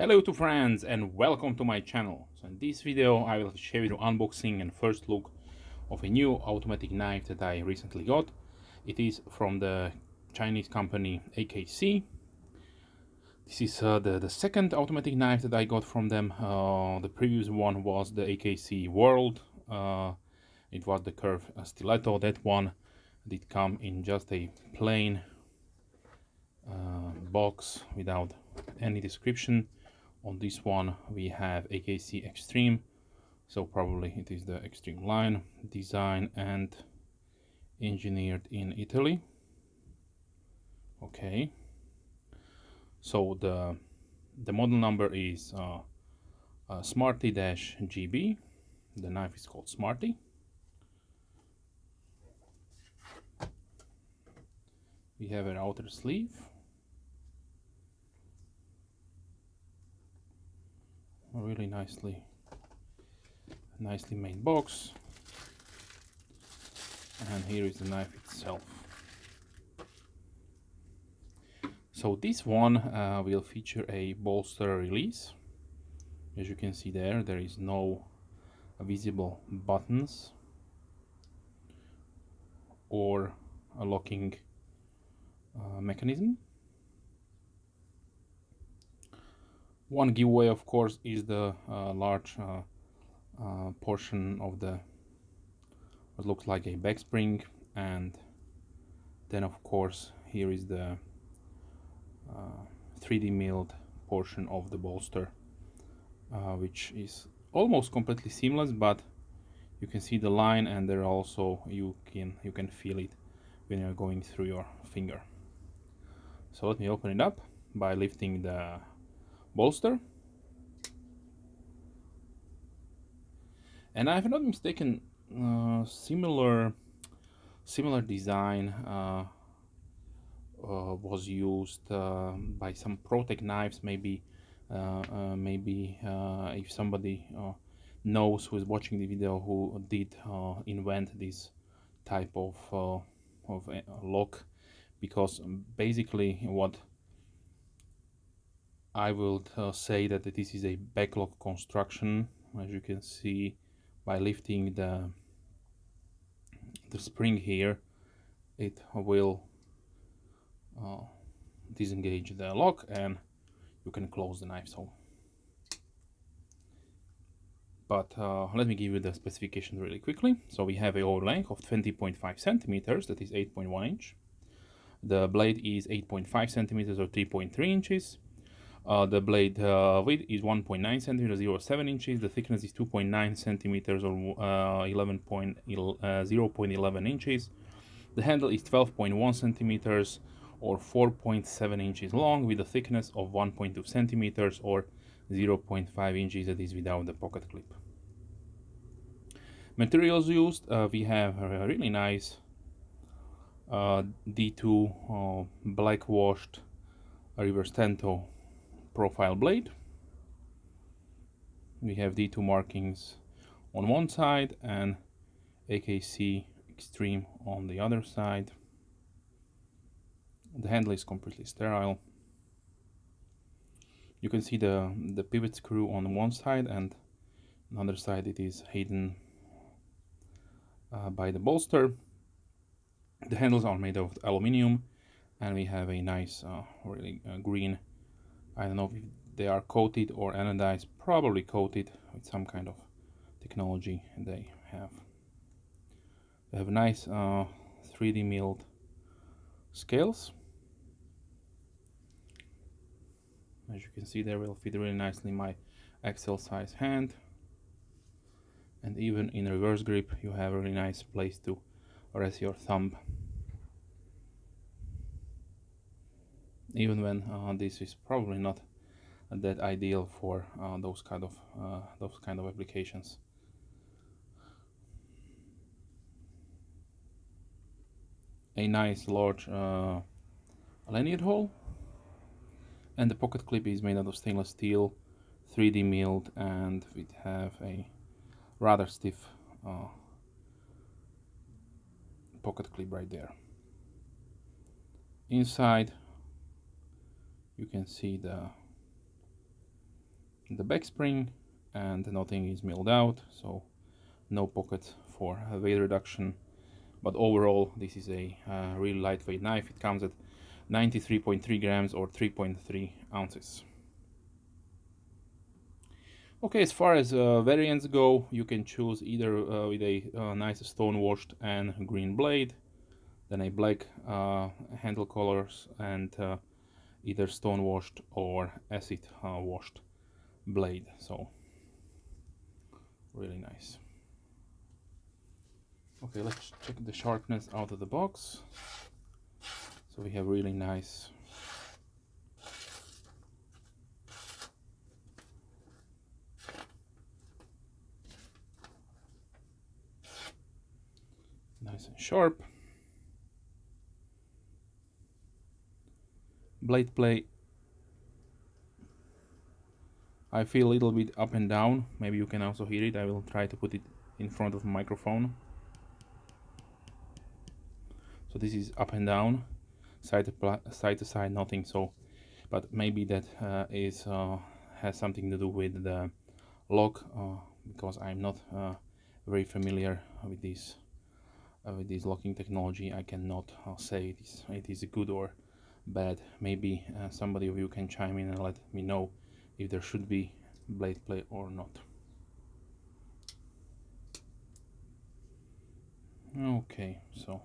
Hello to friends and welcome to my channel. So in this video I will share with you unboxing and first look of a new automatic knife that I recently got. It is from the Chinese company AKC. This is the second automatic knife that I got from them. The previous one was the AKC World. It was the curved stiletto. That one did come in just a plain box without any description. On this one we have AKC X-TREME, so probably it is the Extreme line, designed and engineered in Italy. Okay, so the model number is SMARTY-GB. The knife is called Smarty. We have an outer sleeve. A really nicely made box. And here is the knife itself. So this one will feature a bolster release. As you can see there is no visible buttons or a locking mechanism. One giveaway, of course, is the large portion of what looks like a back spring, and then of course here is the 3D milled portion of the bolster, which is almost completely seamless, but you can see the line, and there also you can feel it when you're going through your finger. So let me open it up by lifting the bolster. And if I'm not mistaken, similar design was used by some Protec knives. Maybe if somebody knows, who is watching the video, who did invent this type of lock, because basically what I will say that this is a backlock construction. As you can see, by lifting the spring here, it will disengage the lock and you can close the knife. But let me give you the specifications really quickly. So we have a overall length of 20.5 centimeters, that is 8.1 inch. The blade is 8.5 centimeters or 3.3 inches. The blade width is 1.9 centimeters, 0.7 inches. The thickness is 2.9 centimeters or 0.11 inches. The handle is 12.1 centimeters or 4.7 inches long, with a thickness of 1.2 centimeters or 0.5 inches, that is without the pocket clip. Materials used, we have a really nice D2 blackwashed reverse Tanto profile blade. We have D2 markings on one side and AKC X-TREME on the other side. The handle is completely sterile. You can see the pivot screw on one side, and on the other side it is hidden by the bolster. The handles are made of aluminium, and we have a nice really green, I don't know if they are coated or anodized, probably coated with some kind of technology they have. They have nice 3D milled scales. As you can see, they will fit really nicely in my XL size hand. And even in reverse grip, you have a really nice place to rest your thumb. Even when this is probably not that ideal for those kind of applications. A nice large lanyard hole, and the pocket clip is made out of stainless steel, 3D milled, and we have a rather stiff pocket clip right there. Inside you can see the the back spring, and nothing is milled out, so no pocket for weight reduction. But overall, this is a really lightweight knife. It comes at 93.3 grams or 3.3 ounces. Okay, as far as variants go, you can choose either with a nice stone washed and green blade, then a black handle colors, and either stone washed or acid washed blade. So really nice. Okay, let's check the sharpness out of the box. So we have really nice and sharp. Blade play, I feel a little bit up and down. Maybe you can also hear it. I will try to put it in front of the microphone. So this is up and down, side to side, nothing. So, but maybe that has something to do with the lock, because I'm not very familiar with this locking technology. I cannot say it is good or bad. Maybe somebody of you can chime in and let me know if there should be blade play or not. Okay, so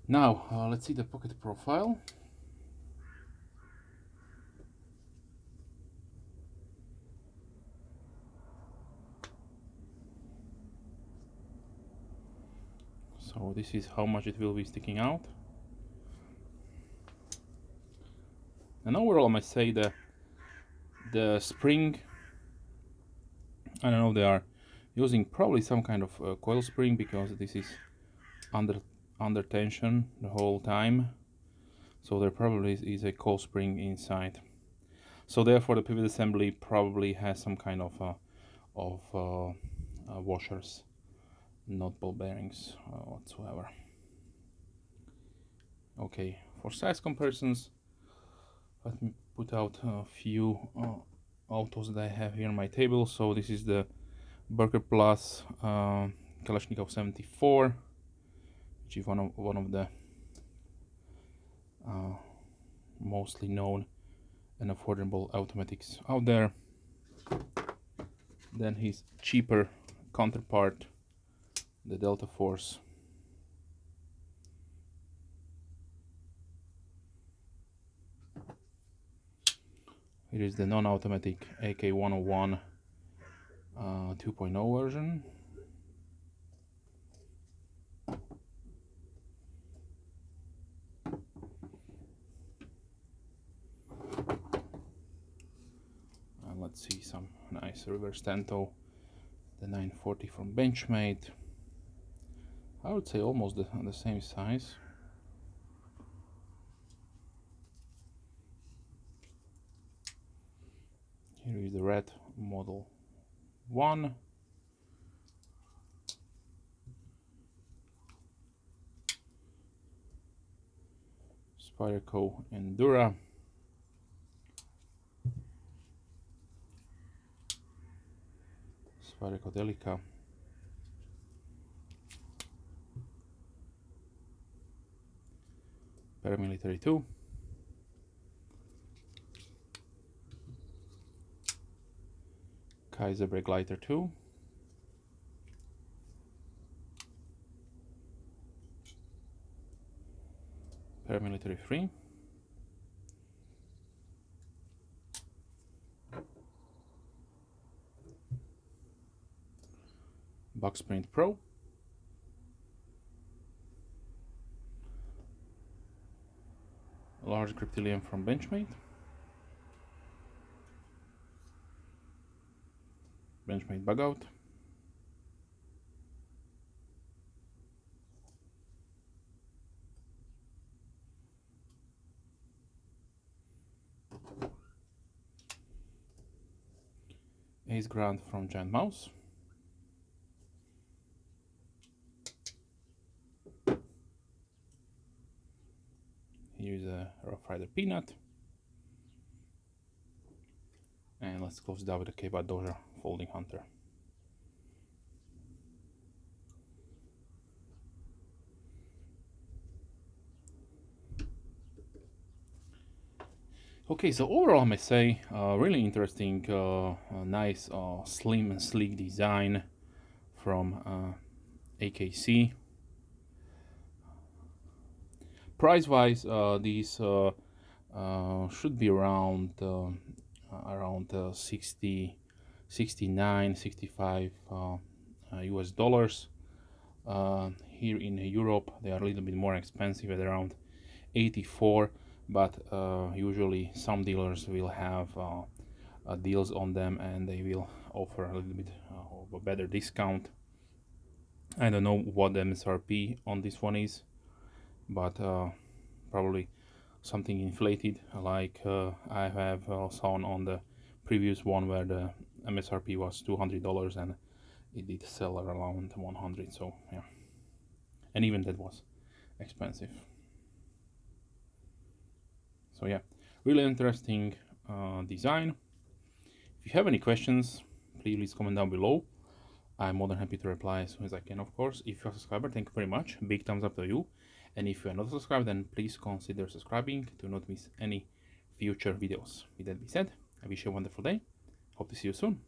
now let's see the pocket profile. So this is how much it will be sticking out. And overall, I must say the spring, I don't know, they are using probably some kind of coil spring, because this is under tension the whole time. So there probably is a coil spring inside. So therefore the pivot assembly probably has some kind of washers, not ball bearings whatsoever. Okay, for size comparisons, let me put out a few autos that I have here on my table. So this is the Burger Plus Kalashnikov 74, which is one of the mostly known and affordable automatics out there. Then his cheaper counterpart, the Delta Force. It is the non-automatic AK-101 2.0 version. And let's see some nice reverse Tanto, the 940 from Benchmade. I would say almost the same size. Here is the red Model 1. Spyderco Endura. Spyderco Delica. Paramilitary 2. Kaiser Breaklighter 2. Paramilitary 3. Bucksprint Pro. Large Cryptilium from Benchmade. Benchmade Bug Out. Ace Grant from Giant Mouse. Here's a Rough Rider Peanut. And let's close it out with the K-Bar Doja Folding Hunter. Okay, so overall I may say really interesting, nice, slim and sleek design from AKC. Price wise, these should be around 60, 69, 65 US dollars. Here in Europe they are a little bit more expensive at around 84, but usually some dealers will have deals on them and they will offer a little bit of a better discount. I don't know what the MSRP on this one is, but probably something inflated, like I have saw on the previous one where the MSRP was $200 and it did sell around 100. So yeah, and even that was expensive. So yeah, really interesting design. If you have any questions, please comment down below. I'm more than happy to reply as soon as I can, of course. If you're a subscriber, thank you very much. Big thumbs up to you. And if you're not subscribed, then please consider subscribing to not miss any future videos. With that being said, I wish you a wonderful day. Hope to see you soon.